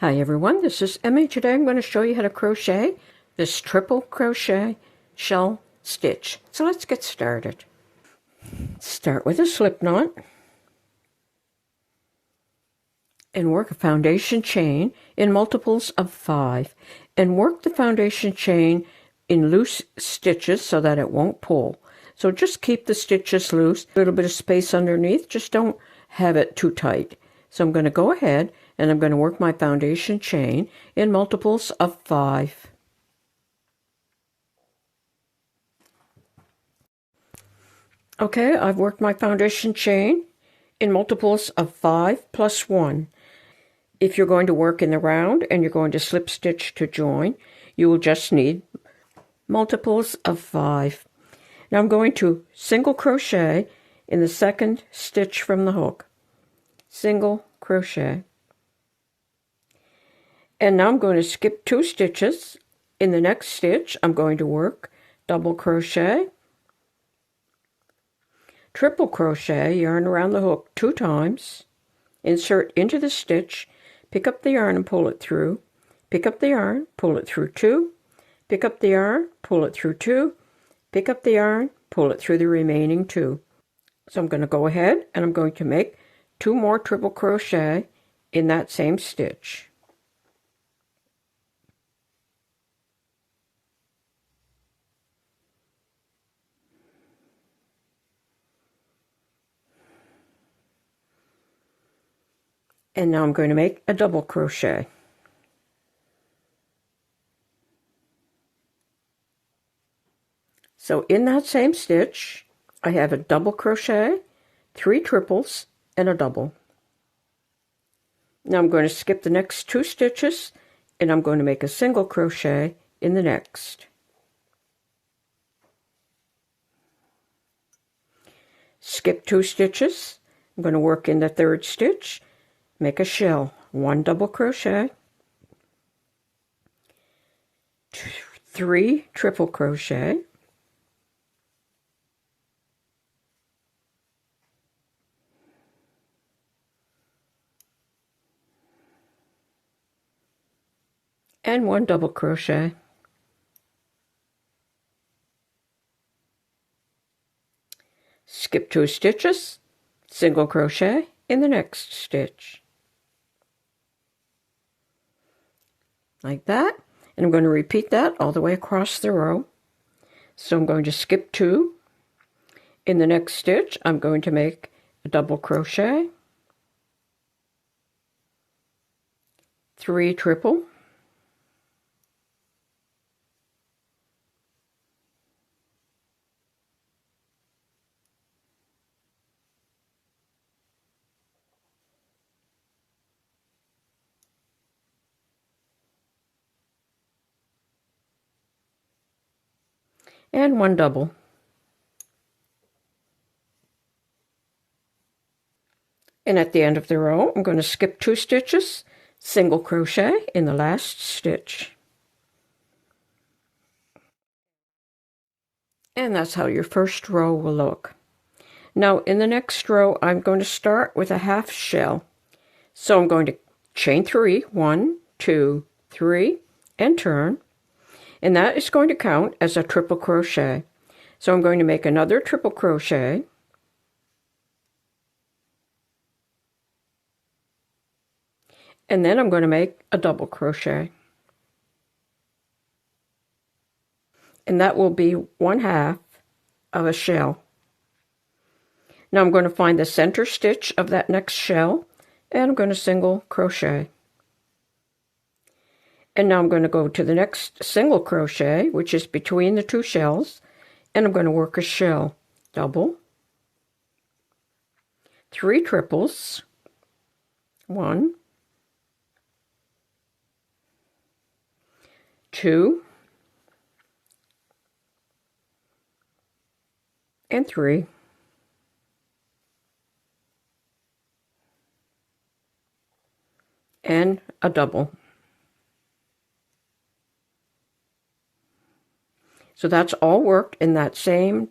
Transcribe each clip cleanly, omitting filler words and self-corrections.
Hi everyone, this is Emmy. Today I'm going to show you how to crochet this triple crochet shell stitch. So let's get started. Start with a slip knot and work a foundation chain in multiples of 5, and work the foundation chain in loose stitches so that it won't pull. So just keep the stitches loose, a little bit of space underneath, just don't have it too tight. So I'm going to go ahead and I'm going to work my foundation chain in multiples of 5. Okay, I've worked my foundation chain in multiples of 5 plus 1. If you're going to work in the round and you're going to slip stitch to join, you will just need multiples of 5. Now I'm going to single crochet in the second stitch from the hook. Single crochet. And now I'm going to skip 2 stitches. In the next stitch, I'm going to work double crochet, triple crochet, yarn around the hook 2 times, insert into the stitch, pick up the yarn and pull it through, pick up the yarn, pull it through 2, pick up the yarn, pull it through 2, pick up the yarn, pull it through the remaining 2. So I'm going to go ahead and I'm going to make 2 more triple crochet in that same stitch. And now I'm going to make a double crochet. So in that same stitch, I have a double crochet, 3 triples, and a double. Now I'm going to skip the next 2 stitches, and I'm going to make a single crochet in the next. Skip 2 stitches. I'm going to work in the third stitch, make a shell, 1 double crochet, 3 triple crochet, and 1 double crochet. Skip 2 stitches, single crochet in the next stitch. Like that. And I'm going to repeat that all the way across the row. So I'm going to skip 2. In the next stitch, I'm going to make a double crochet, 3 triple, and 1 double. And at the end of the row, I'm going to skip 2 stitches, single crochet in the last stitch. And that's how your first row will look. Now in the next row, I'm going to start with a half shell. So I'm going to chain 3, 1, 2, 3, and turn. And that is going to count as a triple crochet. So I'm going to make another triple crochet, and then I'm going to make a double crochet. And that will be 1/2 of a shell. Now I'm going to find the center stitch of that next shell, and I'm going to single crochet. And now I'm going to go to the next single crochet, which is between the 2 shells, and I'm going to work a shell, double, 3 triples, 1, 2, and 3, and a double. So that's all worked in that same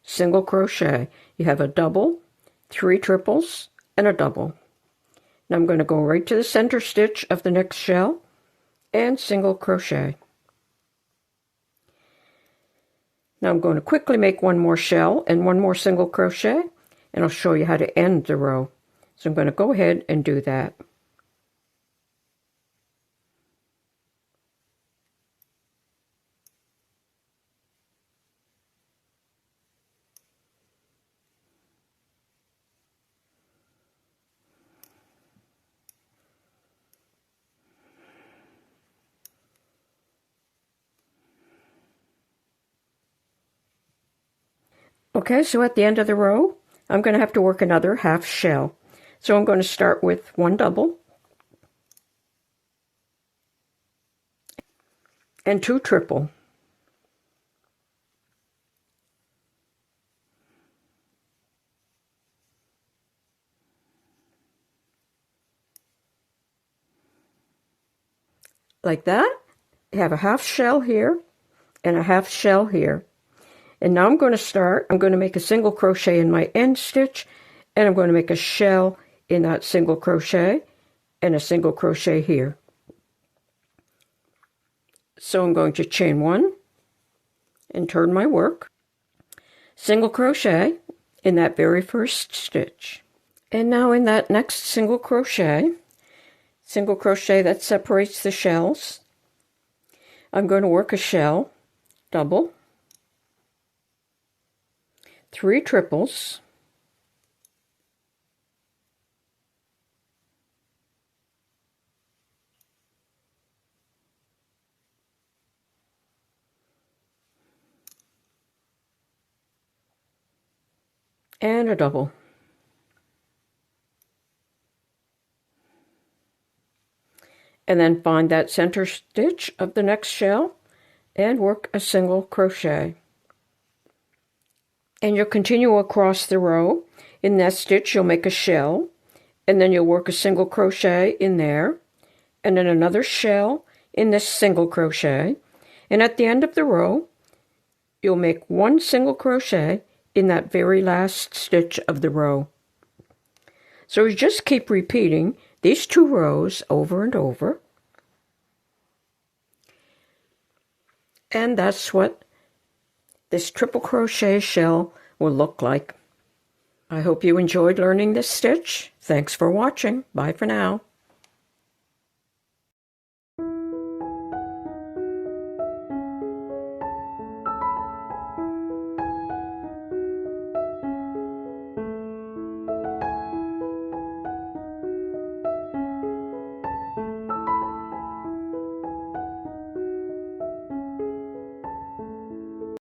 single crochet. You have a double, 3 triples, and a double. Now I'm going to go right to the center stitch of the next shell and single crochet. Now I'm going to quickly make one more shell and one more single crochet, and I'll show you how to end the row. So I'm going to go ahead and do that. Okay, so at the end of the row, I'm going to have to work another half shell. So I'm going to start with one double and two triple. Like that. I have a half shell here and a half shell here. And now I'm going to make a single crochet in my end stitch, and I'm going to make a shell in that single crochet and a single crochet here. So I'm going to chain one and turn my work, single crochet in that very first stitch. And now in that next single crochet that separates the shells, I'm going to work a shell, double, 3 triples, and a double. And then find that center stitch of the next shell and work a single crochet. And you'll continue across the row. In that stitch you'll make a shell, and then you'll work a single crochet in there, and then another shell in this single crochet, and at the end of the row you'll make one single crochet in that very last stitch of the row. So you just keep repeating these 2 rows over and over, and that's what this triple crochet shell will look like. I hope you enjoyed learning this stitch. Thanks for watching. Bye for now.